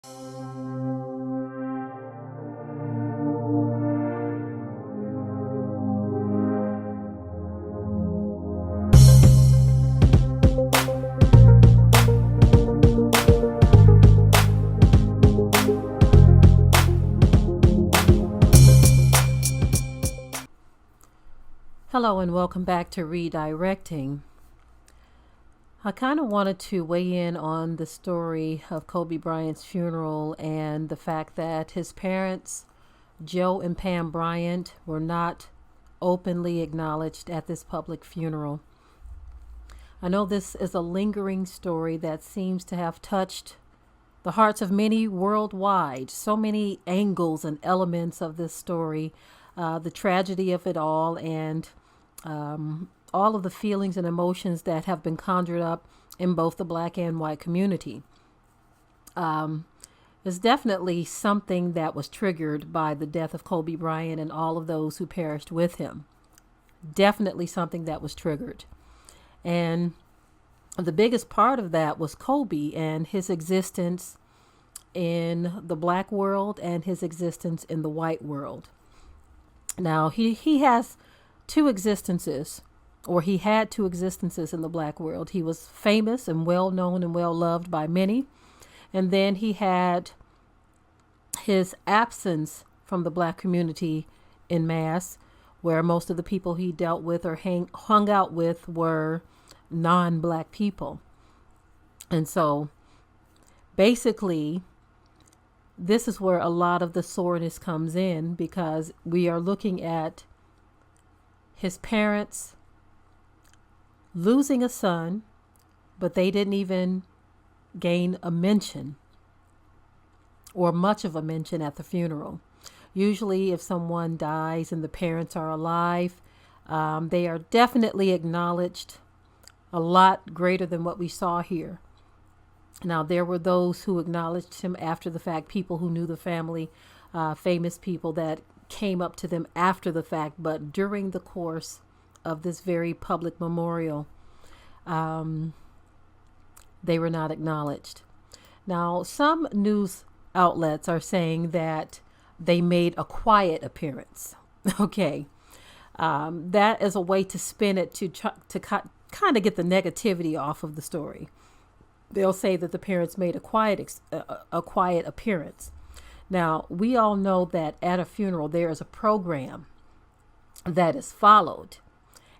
Hello and welcome back to Redirecting. I kind of wanted to weigh in on the story of Kobe Bryant's funeral and the fact that his parents, Joe and Pam Bryant, were not openly acknowledged at this public funeral. I know this is a lingering story that seems to have touched the hearts of many worldwide. So many angles and elements of this story, the tragedy of it all, and all of the feelings and emotions that have been conjured up in both the black and white community. It's definitely something that was triggered by the death of Kobe Bryant and all of those who perished with him. Definitely something that was triggered. And the biggest part of that was Kobe and his existence in the black world and his existence in the white world. Now, he has two existences, or he had two existences in the black world. He was famous and well known and well loved by many. And then he had his absence from the black community en masse, where most of the people he dealt with or hung out with were non-black people. And so basically, this is where a lot of the soreness comes in, because we are looking at his parents losing a son, but they didn't even gain a mention or much of a mention at the funeral. Usually if someone dies and the parents are alive, they are definitely acknowledged a lot greater than what we saw here. Now, there were those who acknowledged him after the fact, people who knew the family, famous people that came up to them after the fact, but during the course of this very public memorial, they were not acknowledged. Now, some news outlets are saying that they made a quiet appearance. Okay. That is a way to spin it to kind of get the negativity off of the story. They'll say that the parents made a quiet appearance. Now, we all know that at a funeral, there is a program that is followed.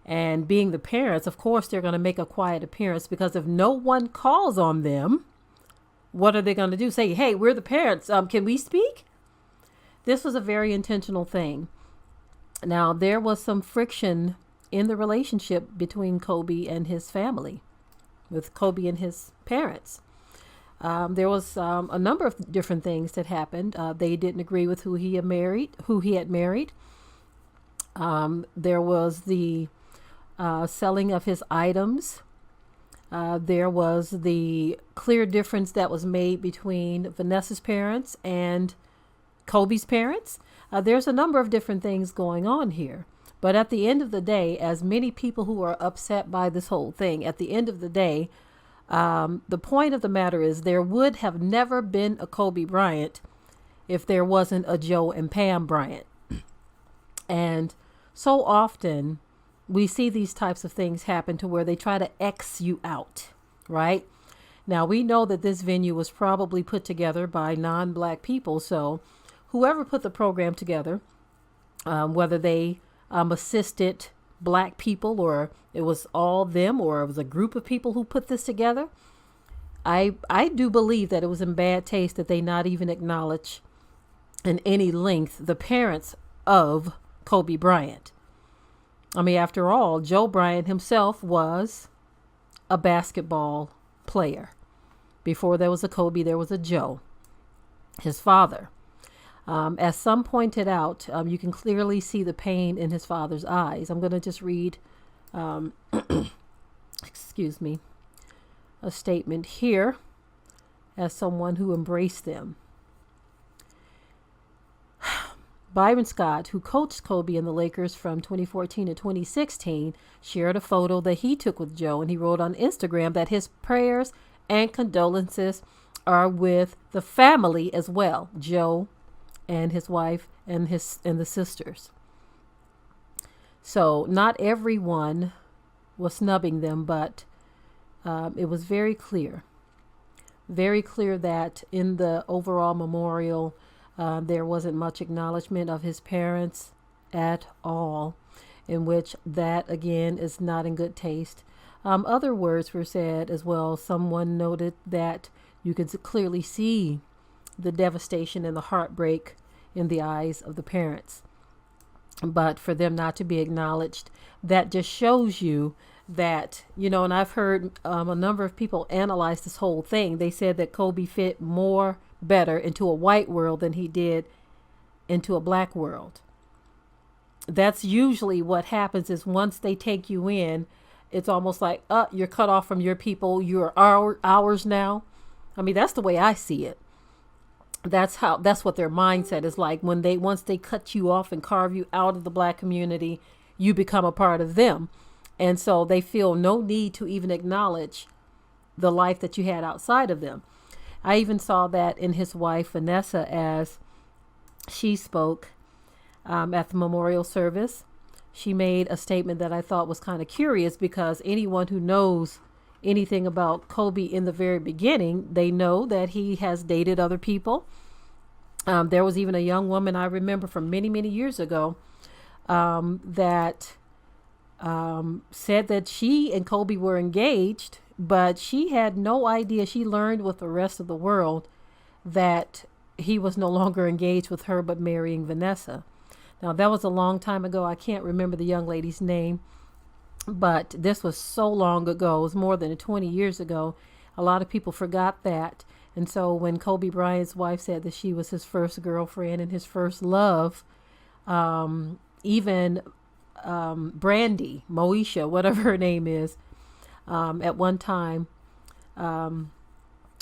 And being the parents, of course, they're going to make a quiet appearance, because if no one calls on them, what are they going to do? Say, hey, we're the parents. Can we speak? This was a very intentional thing. Now, there was some friction in the relationship between Kobe and his family, with Kobe and his parents. There was a number of different things that happened. They didn't agree with who he had married. There was the selling of his items. There was the clear difference that was made between Vanessa's parents and Kobe's parents. There's a number of different things going on here. But at the end of the day, as many people who are upset by this whole thing, at the end of the day, the point of the matter is there would have never been a Kobe Bryant if there wasn't a Joe and Pam Bryant. And so often we see these types of things happen to where they try to X you out, right? Now, we know that this venue was probably put together by non-black people. So whoever put the program together, whether they assisted black people or it was all them or it was a group of people who put this together, I do believe that it was in bad taste that they not even acknowledge in any length the parents of Kobe Bryant. I mean, after all, Joe Bryant himself was a basketball player. Before there was a Kobe, there was a Joe, his father. As some pointed out, you can clearly see the pain in his father's eyes. I'm going to just read, excuse me, a statement here as someone who embraced them. Byron Scott, who coached Kobe and the Lakers from 2014 to 2016, shared a photo that he took with Joe, and he wrote on Instagram that his prayers and condolences are with the family as well, Joe and his wife and the sisters. So not everyone was snubbing them, but it was very clear that in the overall memorial, there wasn't much acknowledgement of his parents at all, in which that again is not in good taste. Other words were said as well. Someone noted that you could clearly see the devastation and the heartbreak in the eyes of the parents. But for them not to be acknowledged, that just shows you that, and I've heard a number of people analyze this whole thing. They said that Kobe fit more better into a white world than he did into a black world. That's usually what happens, is once they take you in, it's almost like, you're cut off from your people. You're ours now. I mean, that's the way I see it. That's what their mindset is like. Once they cut you off and carve you out of the black community, you become a part of them. And so they feel no need to even acknowledge the life that you had outside of them. I even saw that in his wife, Vanessa, as she spoke at the memorial service. She made a statement that I thought was kind of curious, because anyone who knows anything about Kobe in the very beginning, they know that he has dated other people. There was even a young woman I remember from many, many years ago that said that she and Kobe were engaged, but she had no idea. She learned with the rest of the world that he was no longer engaged with her, but marrying Vanessa. Now, that was a long time ago. I can't remember the young lady's name, but this was so long ago. It was more than 20 years ago. A lot of people forgot that. And so when Kobe Bryant's wife said that she was his first girlfriend and his first love, even Brandy, Moesha, whatever her name is, at one time,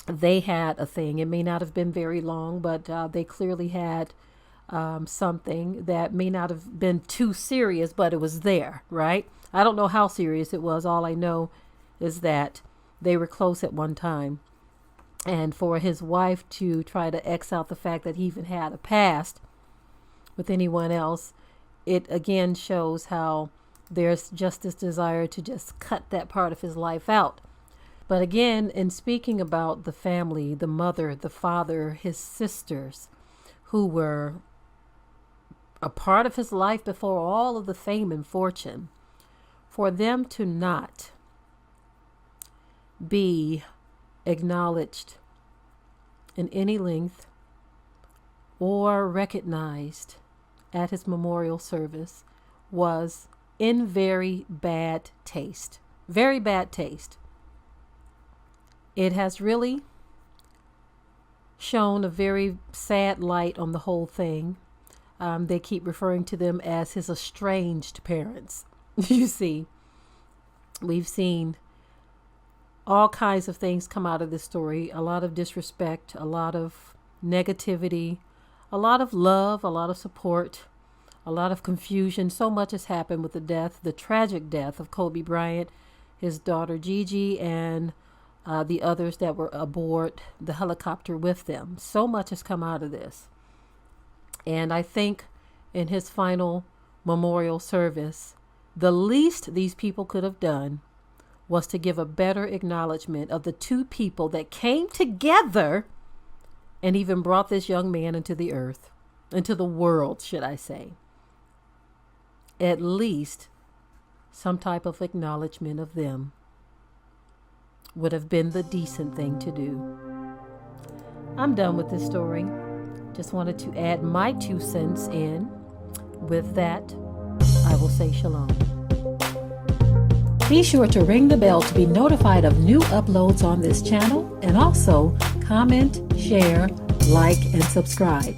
they had a thing. It may not have been very long, but they clearly had something that may not have been too serious, but it was there, right? I don't know how serious it was. All I know is that they were close at one time. And for his wife to try to X out the fact that he even had a past with anyone else, it again shows how there's just this desire to just cut that part of his life out. But again, in speaking about the family, the mother, the father, his sisters, who were a part of his life before all of the fame and fortune, for them to not be acknowledged in any length or recognized at his memorial service was in very bad taste. Very bad taste. It has really shown a very sad light on the whole thing. They keep referring to them as his estranged parents. You see, we've seen all kinds of things come out of this story. A lot of disrespect, a lot of negativity, a lot of love, a lot of support, a lot of confusion. So much has happened with the tragic death of Kobe Bryant, his daughter Gigi, and the others that were aboard the helicopter with them. So much has come out of this. And I think in his final memorial service, the least these people could have done was to give a better acknowledgement of the two people that came together and even brought this young man into the earth, into the world, should I say. At least some type of acknowledgement of them would have been the decent thing to do. I'm done with this story. Just wanted to add my 2 cents in. With that, I will say shalom. Be sure to ring the bell to be notified of new uploads on this channel, and also comment, share, like, and subscribe.